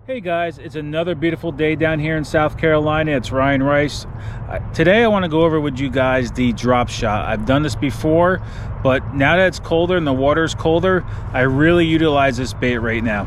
Hey guys, it's another beautiful day down here in South Carolina. It's Ryan Rice. Today I want to go over with you guys the drop shot. I've done this before, but now that it's colder and the water's colder, I really utilize this bait right now.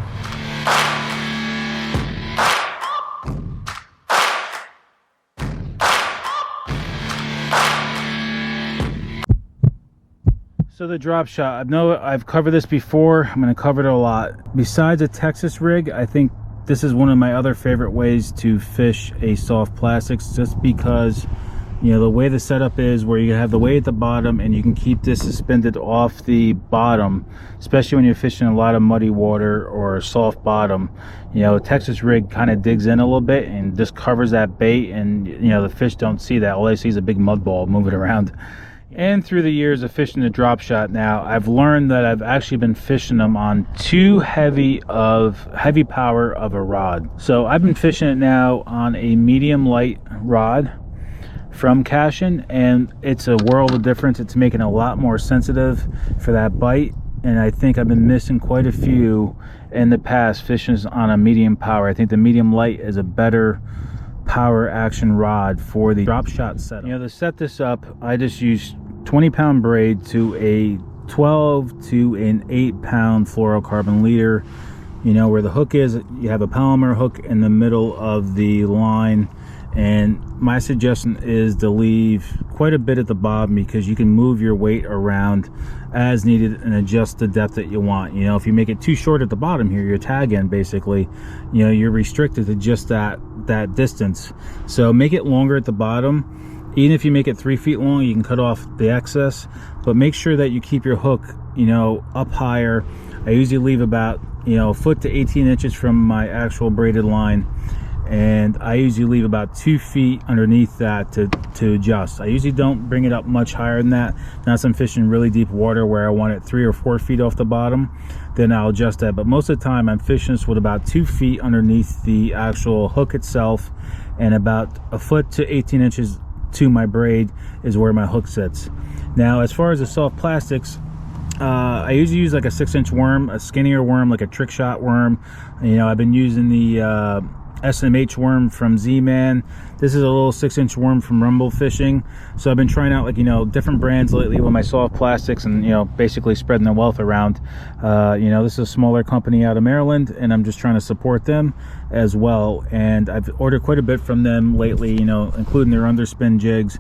So the drop shot, I know I've covered this before. I'm going to cover it a lot. Besides a Texas rig, I think this is one of my other favorite ways to fish a soft plastics, just because, you know, the way the setup is where you have the weight at the bottom and you can keep this suspended off the bottom, especially when you're fishing a lot of muddy water or a soft bottom. You know, a Texas rig kind of digs in a little bit and just covers that bait, and you know, the fish don't see that. All they see is a big mud ball moving around. And through the years of fishing the drop shot now, I've learned that I've actually been fishing them on too heavy power of a rod. So I've been fishing it now on a medium light rod from Cashin, and it's a world of difference. It's making it a lot more sensitive for that bite, and I think I've been missing quite a few in the past fishing on a medium power. I think the medium light is a better power action rod for the drop shot setup. You know, to set this up, I just used 20-pound braid to a 12 to an 8-pound fluorocarbon leader. You know where the hook is, you have a Palomar hook in the middle of the line, and my suggestion is to leave quite a bit at the bottom, because you can move your weight around as needed and adjust the depth that you want. You know, if you make it too short at the bottom here, your tag end basically, you know, you're restricted to just that distance. So make it longer at the bottom. Even if you make it 3 feet long, you can cut off the excess, but make sure that you keep your hook, you know, up higher. I usually leave about, you know, a foot to 18 inches from my actual braided line, and I usually leave about 2 feet underneath that to adjust. I usually don't bring it up much higher than that. Unless I'm fishing really deep water where I want it 3 or 4 feet off the bottom, then I'll adjust that. But most of the time I'm fishing this with about 2 feet underneath the actual hook itself, and about a foot to 18 inches to my braid is where my hook sits. Now, as far as the soft plastics, I usually use like a 6-inch worm, a skinnier worm, like a trick shot worm. You know, I've been using the SMH worm from Z-Man. This is a little 6-inch worm from Rumble Fishing. So I've been trying out, like, you know, different brands lately with my soft plastics, and, you know, basically spreading the wealth around. You know, this is a smaller company out of Maryland, and I'm just trying to support them as well. And I've ordered quite a bit from them lately, you know, including their underspin jigs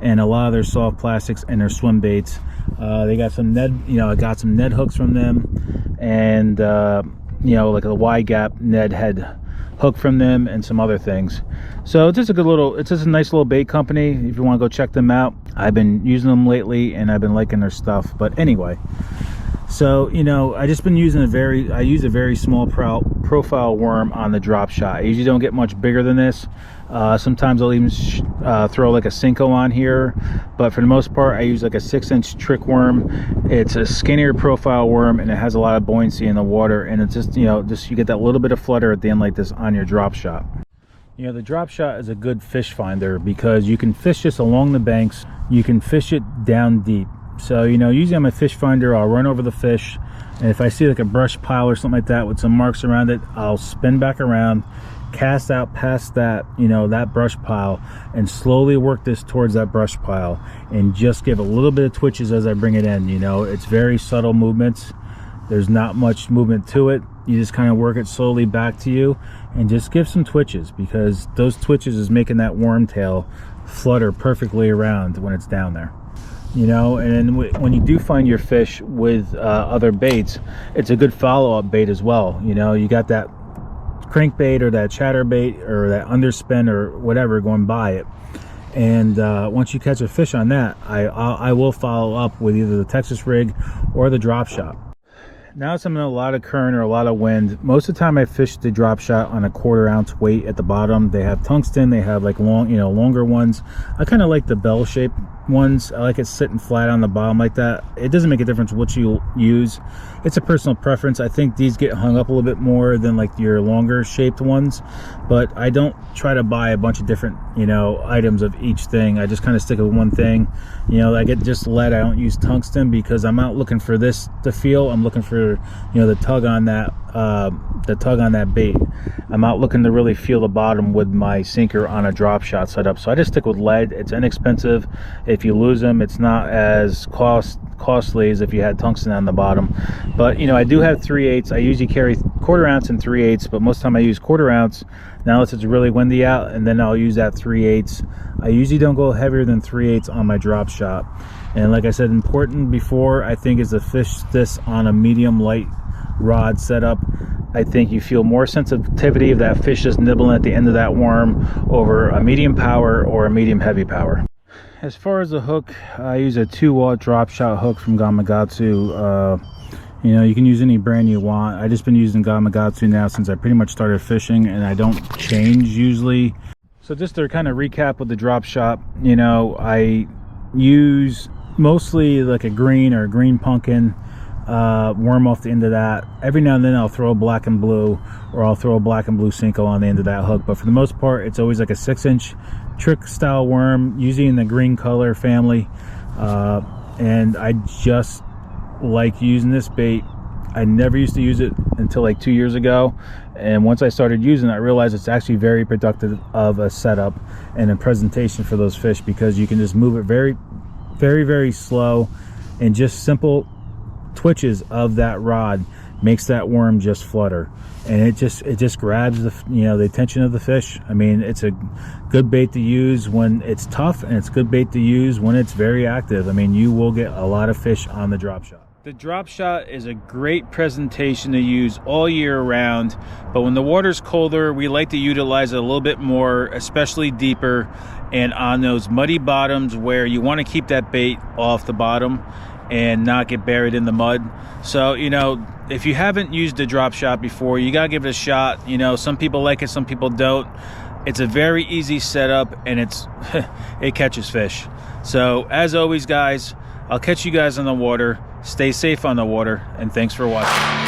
and a lot of their soft plastics and their swim baits. They got some Ned, you know, I got some Ned hooks from them, and you know, like a wide gap Ned head hook from them, and some other things. So it's just a nice little bait company. If you want to go check them out, I've been using them lately and I've been liking their stuff. But anyway, so, you know, I just been using I use a very small profile worm on the drop shot. I usually don't get much bigger than this. Sometimes I'll even throw like a Senko on here, but for the most part I use like a 6-inch trick worm. It's a skinnier profile worm, and it has a lot of buoyancy in the water, and it's just, you know, you get that little bit of flutter at the end like this on your drop shot. You know, the drop shot is a good fish finder because you can fish this along the banks, you can fish it down deep. So, you know, usually I'm a fish finder, I'll run over the fish, and if I see like a brush pile or something like that with some marks around it, I'll spin back around, cast out past that, you know, that brush pile, and slowly work this towards that brush pile, and just give a little bit of twitches as I bring it in. You know, it's very subtle movements, there's not much movement to it. You just kind of work it slowly back to you and just give some twitches, because those twitches is making that worm tail flutter perfectly around when it's down there. You know, and when you do find your fish with other baits, it's a good follow-up bait as well. You know, you got that crankbait or that chatterbait or that underspin or whatever going by it, and once you catch a fish on that, I will follow up with either the Texas rig or the drop shot. Now it's in a lot of current or a lot of wind. Most of the time I fish the drop shot on a 1/4 ounce weight at the bottom. They have tungsten, they have like long, you know, longer ones. I kind of like the bell shape ones. I like it sitting flat on the bottom like that. It doesn't make a difference what you use. It's a personal preference. I think these get hung up a little bit more than like your longer shaped ones, but I don't try to buy a bunch of different, you know, items of each thing. I just kind of stick with one thing. You know, I get just lead. I don't use tungsten because I'm not looking for this to feel. I'm looking for, you know, the tug on that bait. I'm not looking to really feel the bottom with my sinker on a drop shot setup. So I just stick with lead. It's inexpensive. If you lose them, it's not as costly as if you had tungsten on the bottom. But you know, I do have 3/8. I usually carry 1/4 ounce and 3/8, but most of the time I use 1/4 ounce. Now unless it's really windy out, and then I'll use that 3/8. I usually don't go heavier than 3/8 on my drop shot. And like I said, important before, I think, is to fish this on a medium light rod setup. I think you feel more sensitivity of that fish just nibbling at the end of that worm over a medium power or a medium heavy power. As far as the hook, I use a 2-aught drop shot hook from Gamakatsu. You know, you can use any brand you want. I just been using Gamakatsu now since I pretty much started fishing, and I don't change usually. So just to kind of recap with the drop shot, you know, I use mostly like a green or a green pumpkin worm off the end of that. Every now and then I'll throw a black and blue, or I'll throw a black and blue Senko on the end of that hook, but for the most part it's always like a 6-inch trick style worm, usually in the green color family. And I just like using this bait. I never used to use it until like 2 years ago, and once I started using it, I realized it's actually very productive of a setup and a presentation for those fish, because you can just move it very, very, very slow, and just simple twitches of that rod makes that worm just flutter, and it just grabs the, you know, the attention of the fish. I mean, it's a good bait to use when it's tough, and it's good bait to use when it's very active. I mean, you will get a lot of fish on the drop shot. The drop shot is a great presentation to use all year round, but when the water's colder, we like to utilize it a little bit more, especially deeper and on those muddy bottoms where you want to keep that bait off the bottom and not get buried in the mud. So, you know, if you haven't used a drop shot before, you gotta give it a shot. You know, some people like it, some people don't. It's a very easy setup, and it catches fish. So as always, guys, I'll catch you guys on the water. Stay safe on the water, and thanks for watching.